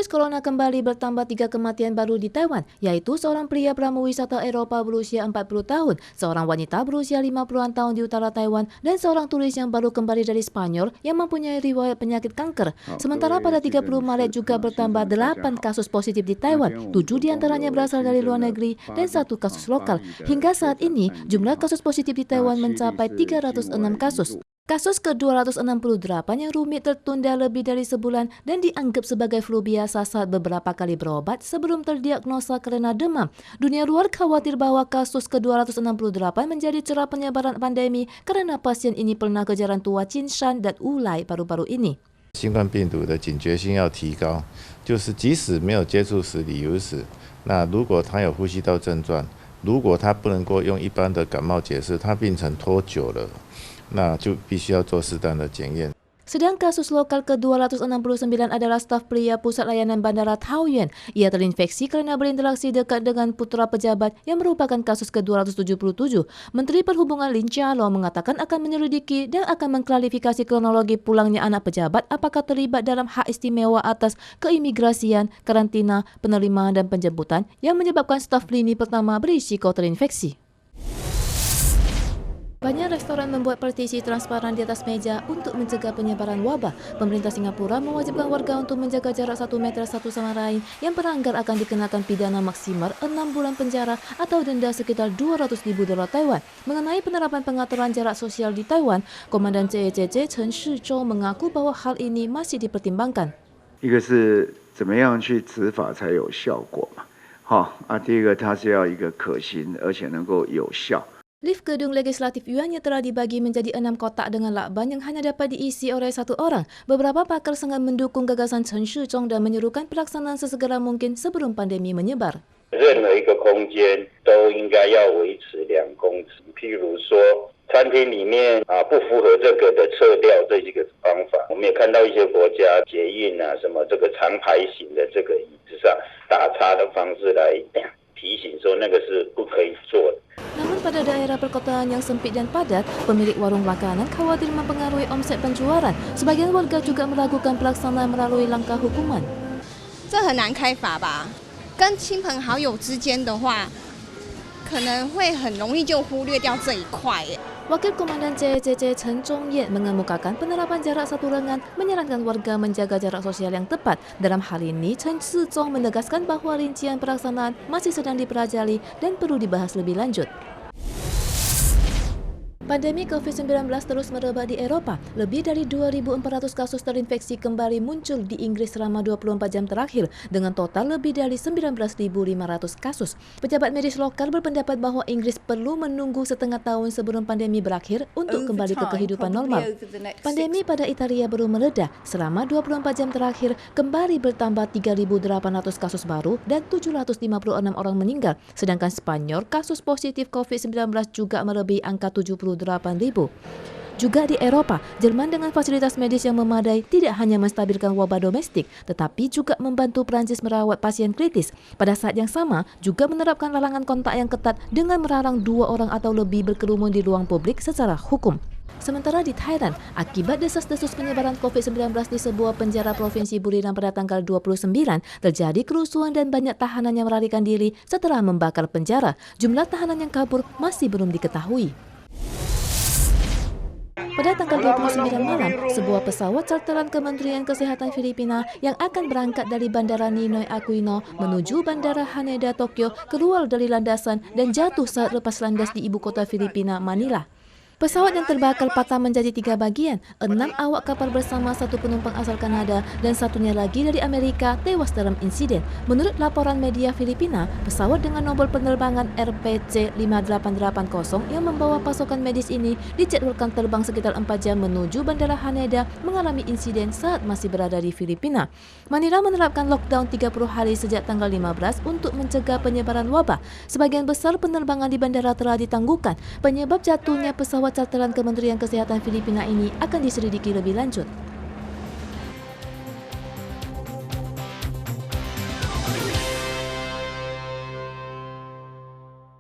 Virus corona kembali bertambah 3 kematian baru di Taiwan, yaitu seorang pria pramuwisata Eropa berusia 40 tahun, seorang wanita berusia 50-an tahun di utara Taiwan, dan seorang turis yang baru kembali dari Spanyol yang mempunyai riwayat penyakit kanker. Sementara pada 30 Maret juga bertambah 8 kasus positif di Taiwan, 7 diantaranya berasal dari luar negeri dan 1 kasus lokal. Hingga saat ini, jumlah kasus positif di Taiwan mencapai 306 kasus. Kasus ke-268 yang rumit tertunda lebih dari sebulan dan dianggap sebagai flu biasa saat beberapa kali berobat sebelum terdiagnosa karena demam. Dunia luar khawatir bahwa kasus ke-268 menjadi celah penyebaran pandemi karena pasien ini pernah ke jalan tua Jinshan dan Wulai baru-baru ini. 新冠病毒的警觉性要提高，就是即使没有接触史、理由史，那如果他有呼吸道症状，如果他不能够用一般的感冒解释，他病程拖久了，那就必须要做适当的检验。 Sedang kasus lokal ke-269 adalah staf pria Pusat Layanan Bandara Taoyuan. Ia terinfeksi karena berinteraksi dekat dengan putra pejabat yang merupakan kasus ke-277. Menteri Perhubungan Lin Jialong mengatakan akan menyelidiki dan akan mengklarifikasi kronologi pulangnya anak pejabat apakah terlibat dalam hak istimewa atas keimigrasian, karantina, penerimaan dan penjemputan yang menyebabkan staf lini pertama berisiko terinfeksi. Banyak restoran membuat partisi transparan di atas meja untuk mencegah penyebaran wabah. Pemerintah Singapura mewajibkan warga untuk menjaga jarak 1 meter satu sama lain. Yang pelanggar akan dikenakan pidana maksimal 6 bulan penjara atau denda sekitar 200.000 dolar Taiwan. Mengenai penerapan pengaturan jarak sosial di Taiwan, Komandan CECC Chen Shizhou mengaku bahwa hal ini masih dipertimbangkan. 一个是怎么样去执法才有效果嘛？第一个它是要一个可行而且能够有效。 Lift gedung legislatif Yuannya telah dibagi menjadi 6 kotak dengan lakban yang hanya dapat diisi oleh 1 orang. Beberapa pakar sangat mendukung gagasan Chen Shizhou dan menyuruhkan pelaksanaan sesegera mungkin sebelum pandemi menyebar. 任何一个空间都应该要维持2公尺。譬如说，餐厅里面不符合这个的撤掉这几个方法。我们也看到一些国家捷运什么这个长排型的这个椅子上打叉的方式来提醒说那个是不可以做的。 Namun pada daerah perkotaan yang sempit dan padat, pemilik warung makanan khawatir mempengaruhi omset penjualan. Sebagian warga juga meragukan pelaksanaan melalui langkah hukuman. 这很难开罚吧？跟亲朋好友之间的话，可能会很容易就忽略掉这一块耶。 Wakil Komandan CECC Chen Zhongyan mengemukakan penerapan jarak 1 lengan menyarankan warga menjaga jarak sosial yang tepat. Dalam hal ini, Chen Shizhou menegaskan bahwa rincian pelaksanaan masih sedang dipelajari dan perlu dibahas lebih lanjut. Pandemi COVID-19 terus merebak di Eropa. Lebih dari 2.400 kasus terinfeksi kembali muncul di Inggris selama 24 jam terakhir, dengan total lebih dari 19.500 kasus. Pejabat medis lokal berpendapat bahwa Inggris perlu menunggu setengah tahun sebelum pandemi berakhir untuk kembali ke kehidupan normal. Pandemi pada Italia baru mereda. Selama 24 jam terakhir, kembali bertambah 3.800 kasus baru dan 756 orang meninggal. Sedangkan Spanyol, kasus positif COVID-19 juga melebihi angka 78.000. Juga di Eropa, Jerman dengan fasilitas medis yang memadai tidak hanya menstabilkan wabah domestik, tetapi juga membantu Prancis merawat pasien kritis. Pada saat yang sama, juga menerapkan larangan kontak yang ketat dengan melarang 2 orang atau lebih berkerumun di ruang publik secara hukum. Sementara di Thailand, akibat desas-desus penyebaran COVID-19 di sebuah penjara provinsi Buriram pada tanggal 29, terjadi kerusuhan dan banyak tahanan yang melarikan diri setelah membakar penjara. Jumlah tahanan yang kabur masih belum diketahui. Pada tanggal 29 malam, sebuah pesawat charteran Kementerian Kesehatan Filipina yang akan berangkat dari Bandara Ninoy Aquino menuju Bandara Haneda, Tokyo, keluar dari landasan dan jatuh saat lepas landas di ibu kota Filipina, Manila. Pesawat yang terbakar patah menjadi 3 bagian. 6 awak kapal bersama 1 penumpang asal Kanada dan satunya lagi dari Amerika tewas dalam insiden. Menurut laporan media Filipina, pesawat dengan nomor penerbangan RPC 5880 yang membawa pasokan medis ini dijadwalkan terbang sekitar 4 jam menuju Bandara Haneda mengalami insiden saat masih berada di Filipina. Manila menerapkan lockdown 30 hari sejak tanggal 15 untuk mencegah penyebaran wabah. Sebagian besar penerbangan di bandara telah ditangguhkan. Penyebab jatuhnya pesawat charteran Kementerian Kesehatan Filipina ini akan diselidiki lebih lanjut.